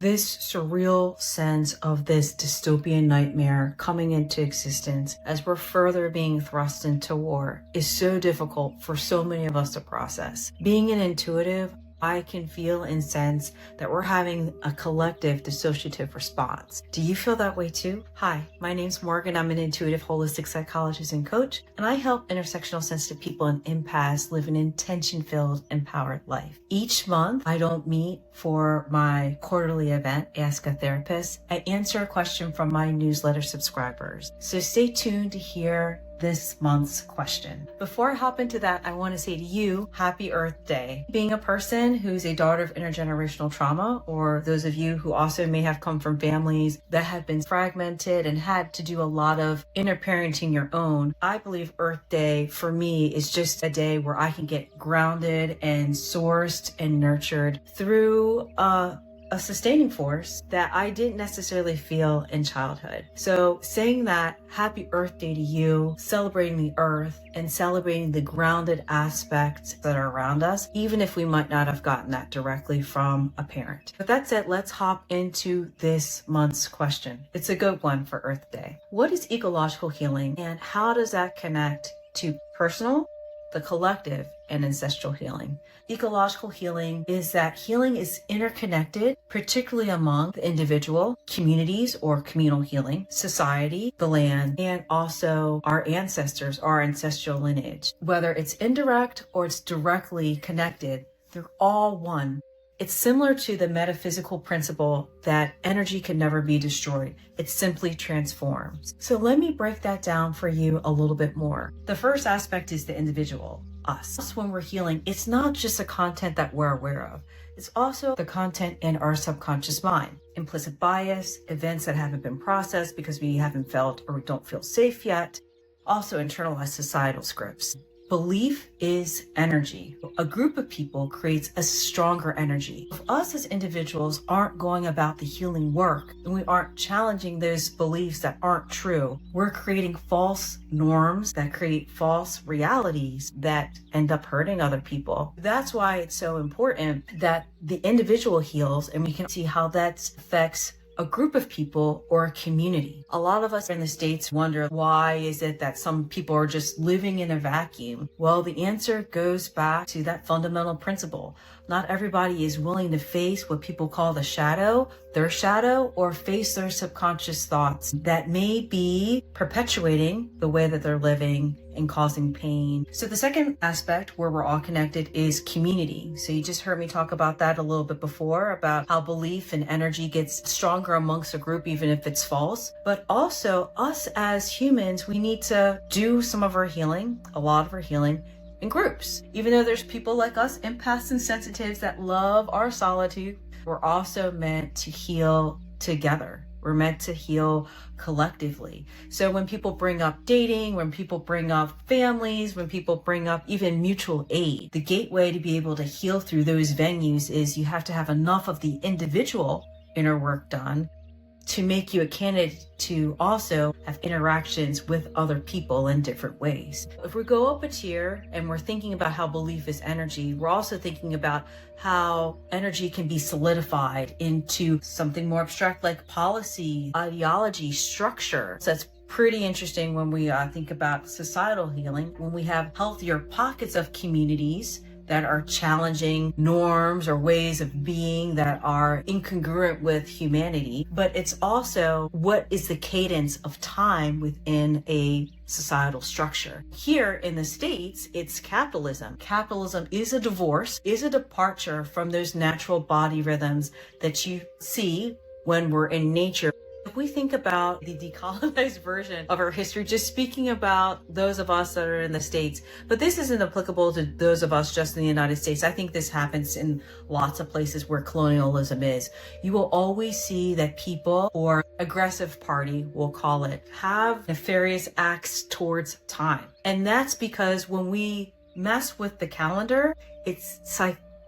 This surreal sense of this dystopian nightmare coming into existence as we're further being thrust into war is so difficult for so many of us to process. Being an intuitive, I can feel and sense that we're having a collective dissociative response. Do you feel that way too? Hi, my name's Morgan. I'm an intuitive holistic psychologist and coach, and I help intersectional sensitive people and empaths live an intention-filled, empowered life. Each month, I don't meet for my quarterly event, Ask a Therapist. I answer a question from my newsletter subscribers. So stay tuned to hear this month's question. Before I hop into that, I want to say to you, Happy Earth Day. Being a person who's a daughter of intergenerational trauma, or those of you who also may have come from families that have been fragmented and had to do a lot of inner parenting your own, I believe Earth Day for me is just a day where I can get grounded and sourced and nurtured through a sustaining force that I didn't necessarily feel in childhood. So saying that, Happy Earth Day to you, celebrating the earth and celebrating the grounded aspects that are around us, even if we might not have gotten that directly from a parent. But that said, let's hop into this month's question. It's a good one for Earth Day. What is ecological healing, and how does that connect to personal, the collective, and ancestral healing? Ecological healing is that healing is interconnected, particularly among the individual, communities or communal healing, society, the land, and also our ancestors, our ancestral lineage. Whether it's indirect or it's directly connected, they're all one. It's similar to the metaphysical principle that energy can never be destroyed. It simply transforms. So let me break that down for you a little bit more. The first aspect is the individual, us. When we're healing, it's not just the content that we're aware of. It's also the content in our subconscious mind. Implicit bias, events that haven't been processed because we haven't felt or we don't feel safe yet. Also internalized societal scripts. Belief is energy. A group of people creates a stronger energy. If us as individuals aren't going about the healing work and we aren't challenging those beliefs that aren't true, we're creating false norms that create false realities that end up hurting other people. That's why it's so important that the individual heals, and we can see how that affects a group of people or a community. A lot of us in the States wonder, why is it that some people are just living in a vacuum? Well, the answer goes back to that fundamental principle. Not everybody is willing to face what people call the shadow, their shadow, or face their subconscious thoughts that may be perpetuating the way that they're living and causing pain. So the second aspect where we're all connected is community. So you just heard me talk about that a little bit before, about how belief and energy gets stronger amongst a group, even if it's false. But also us as humans, we need to do some of our healing, a lot of our healing, in groups. Even though there's people like us, empaths and sensitives, that love our solitude, we're also meant to heal together. We're meant to heal collectively. So when people bring up dating, when people bring up families, when people bring up even mutual aid, the gateway to be able to heal through those venues is you have to have enough of the individual inner work done to make you a candidate to also have interactions with other people in different ways. If we go up a tier and we're thinking about how belief is energy, we're also thinking about how energy can be solidified into something more abstract like policy, ideology, structure. So that's pretty interesting when we think about societal healing, when we have healthier pockets of communities that are challenging norms or ways of being that are incongruent with humanity. But it's also what is the cadence of time within a societal structure. Here in the States, it's capitalism. Capitalism is a divorce, is a departure from those natural body rhythms that you see when we're in nature. If we think about the decolonized version of our history, just speaking about those of us that are in the States, but this isn't applicable to those of us just in the United States. I think this happens in lots of places where colonialism is. You will always see that people, or aggressive party, we'll call it, have nefarious acts towards time. And that's because when we mess with the calendar, it's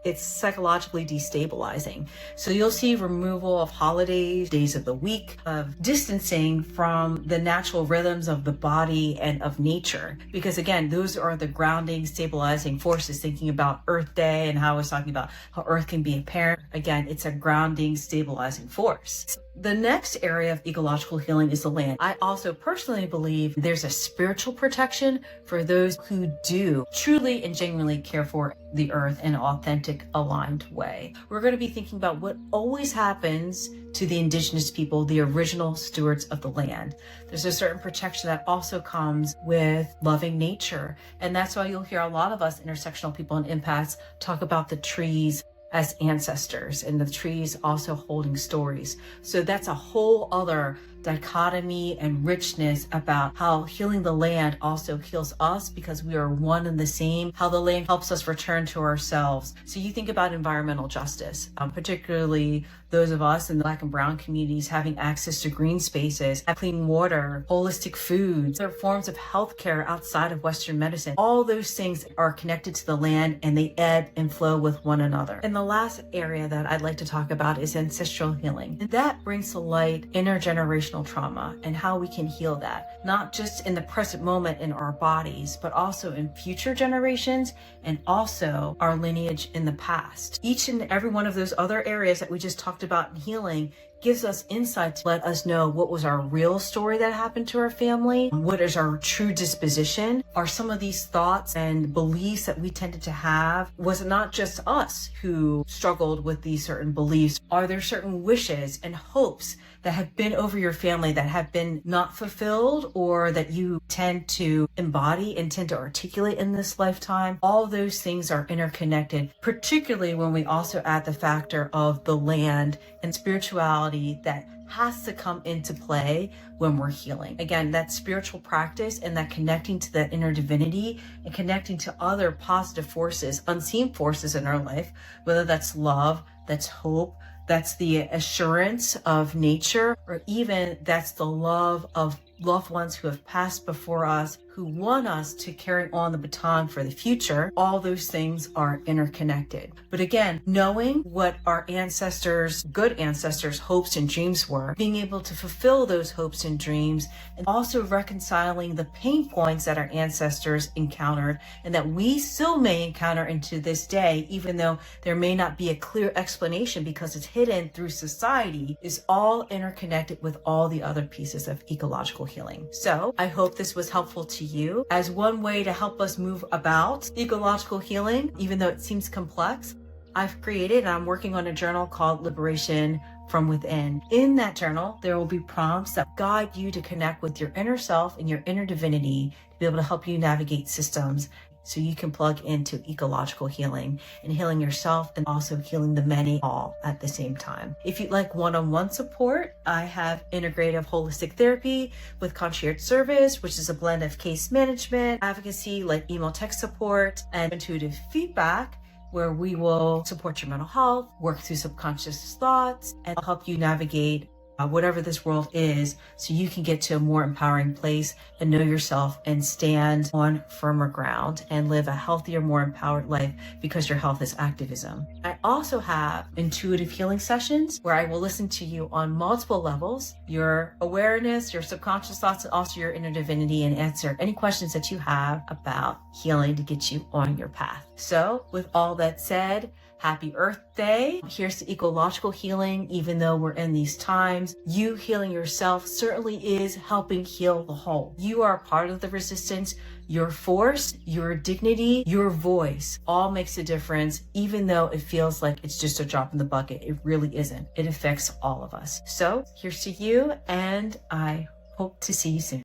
it's psychologically destabilizing. So you'll see removal of holidays, days of the week, of distancing from the natural rhythms of the body and of nature. Because again, those are the grounding, stabilizing forces, thinking about Earth Day and how I was talking about how Earth can be a parent. Again, it's a grounding, stabilizing force. The next area of ecological healing is the land. I also personally believe there's a spiritual protection for those who do truly and genuinely care for the earth in an authentic, aligned way. We're going to be thinking about what always happens to the indigenous people, the original stewards of the land. There's a certain protection that also comes with loving nature. And that's why you'll hear a lot of us intersectional people and empaths talk about the trees as ancestors, and the trees also holding stories. So that's a whole other dichotomy and richness about how healing the land also heals us, because we are one and the same, how the land helps us return to ourselves. So you think about environmental justice, particularly those of us in the Black and Brown communities having access to green spaces, clean water, holistic foods, other forms of healthcare outside of Western medicine. All those things are connected to the land and they ebb and flow with one another. And the last area that I'd like to talk about is ancestral healing. And that brings to light intergenerational trauma and how we can heal that, not just in the present moment in our bodies, but also in future generations and also our lineage in the past. Each and every one of those other areas that we just talked about in healing gives us insight to let us know what was our real story that happened to our family, what is our true disposition. Are some of these thoughts and beliefs that we tended to have, was it not just us who struggled with these certain beliefs? Are there certain wishes and hopes that have been over your family that have been not fulfilled, or that you tend to embody and tend to articulate in this lifetime? All those things are interconnected, particularly when we also add the factor of the land and spirituality that has to come into play when we're healing. Again, that spiritual practice and that connecting to that inner divinity and connecting to other positive forces, unseen forces in our life, whether that's love, that's hope, that's the assurance of nature, or even that's the love of loved ones who have passed before us, who want us to carry on the baton for the future. All those things are interconnected. But again, knowing what our ancestors, good ancestors' hopes and dreams were, being able to fulfill those hopes and dreams, and also reconciling the pain points that our ancestors encountered and that we still may encounter into this day, even though there may not be a clear explanation because it's hidden through society, is all interconnected with all the other pieces of ecological healing. So I hope this was helpful to you as one way to help us move about ecological healing, even though it seems complex. I've created and I'm working on a journal called Liberation from Within. In that journal, there will be prompts that guide you to connect with your inner self and your inner divinity to be able to help you navigate systems so you can plug into ecological healing and healing yourself and also healing the many all at the same time. If you'd like one-on-one support, I have integrative holistic therapy with concierge service, which is a blend of case management, advocacy like email text support, and intuitive feedback, where we will support your mental health, work through subconscious thoughts, and help you navigate whatever this world is so you can get to a more empowering place and know yourself and stand on firmer ground and live a healthier, more empowered life because your health is activism. I also have intuitive healing sessions where I will listen to you on multiple levels, your awareness, your subconscious thoughts, and also your inner divinity, and answer any questions that you have about healing to get you on your path. So with all that said, happy Earth Day. Here's to ecological healing. Even though we're in these times, you healing yourself certainly is helping heal the whole. You are part of the resistance. Your force, your dignity, your voice all makes a difference, even though it feels like it's just a drop in the bucket. It really isn't. It affects all of us. So here's to you, and I hope to see you soon.